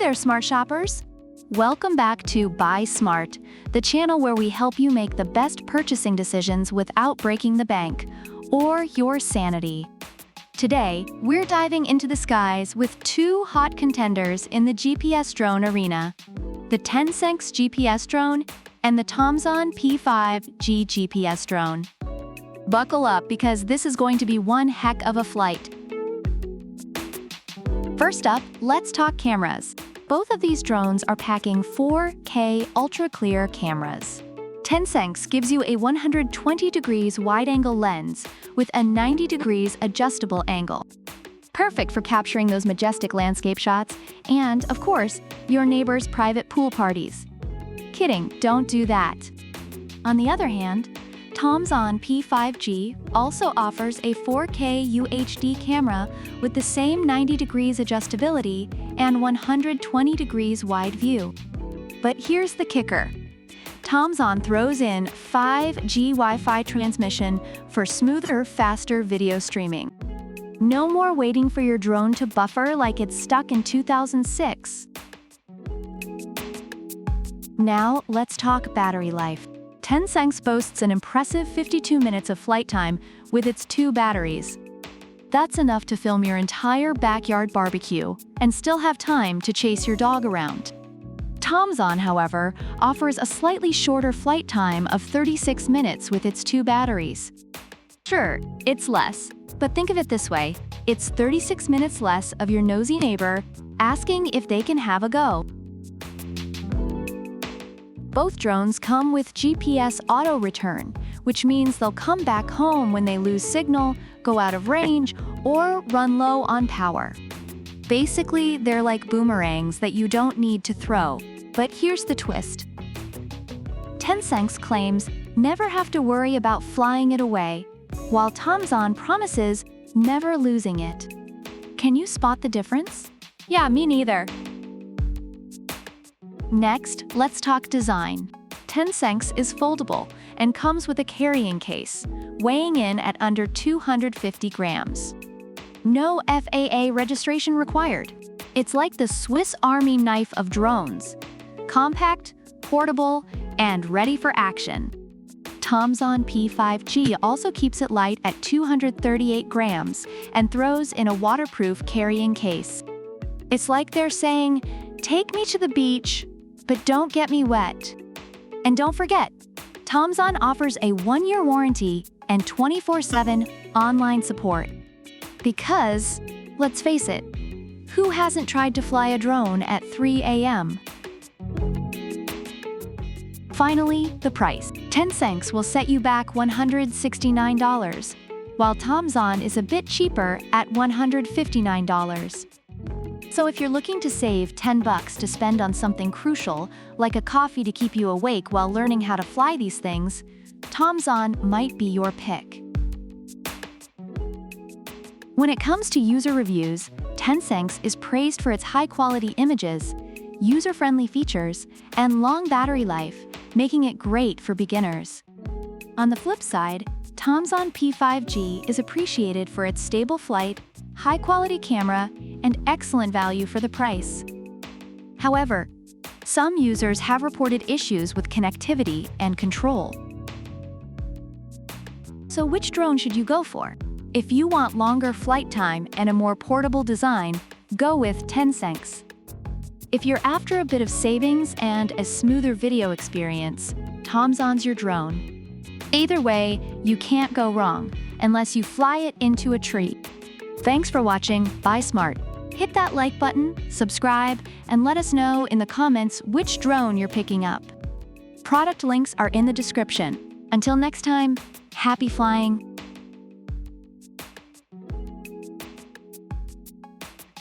there, smart shoppers! Welcome back to Buy Smart, the channel where we help you make the best purchasing decisions without breaking the bank or your sanity. Today, we're diving into the skies with two hot contenders in the GPS drone arena: the TENSSENX GPS drone and the TOMZON P5G GPS drone. Buckle up because this is going to be one heck of a flight. First up, let's talk cameras. Both of these drones are packing 4K ultra-clear cameras. TENSSENX gives you a 120 degrees wide-angle lens with a 90 degrees adjustable angle. Perfect for capturing those majestic landscape shots and, of course, your neighbor's private pool parties. Kidding, don't do that. On the other hand, TOMZON P5G also offers a 4K UHD camera with the same 90 degrees adjustability and 120 degrees wide view. But here's the kicker. TOMZON throws in 5G Wi-Fi transmission for smoother, faster video streaming. No more waiting for your drone to buffer like it's stuck in 2006. Now, let's talk battery life. TENSSENX boasts an impressive 52 minutes of flight time with its two batteries. That's enough to film your entire backyard barbecue and still have time to chase your dog around. TOMZON, however, offers a slightly shorter flight time of 36 minutes with its two batteries. Sure, it's less, but think of it this way: it's 36 minutes less of your nosy neighbor asking if they can have a go. Both drones come with GPS auto return, which means they'll come back home when they lose signal, go out of range, or run low on power. Basically, they're like boomerangs that you don't need to throw. But here's the twist. TENSSENX claims never have to worry about flying it away, while TOMZON promises never losing it. Can you spot the difference? Yeah, me neither. Next, let's talk design. TENSSENX is foldable and comes with a carrying case, weighing in at under 250 grams. No FAA registration required. It's like the Swiss Army knife of drones. Compact, portable, and ready for action. TOMZON P5G also keeps it light at 238 grams and throws in a waterproof carrying case. It's like they're saying, "Take me to the beach, but don't get me wet." And don't forget, TOMZON offers a 1-year warranty and 24/7 online support. Because, let's face it, who hasn't tried to fly a drone at 3 a.m.? Finally, the price. TENSSENX will set you back $169, while TOMZON is a bit cheaper at $159. So if you're looking to save $10 to spend on something crucial, like a coffee to keep you awake while learning how to fly these things, TOMZON might be your pick. When it comes to user reviews, TENSSENX is praised for its high-quality images, user-friendly features, and long battery life, making it great for beginners. On the flip side, TOMZON P5G is appreciated for its stable flight, high-quality camera, and excellent value for the price. However, some users have reported issues with connectivity and control. So which drone should you go for? If you want longer flight time and a more portable design, go with TENSSENX. If you're after a bit of savings and a smoother video experience, TOMZON's your drone. Either way, you can't go wrong, unless you fly it into a tree. Thanks for watching Buy Smart. Hit that like button, subscribe, and let us know in the comments which drone you're picking up. Product links are in the description. Until next time, happy flying.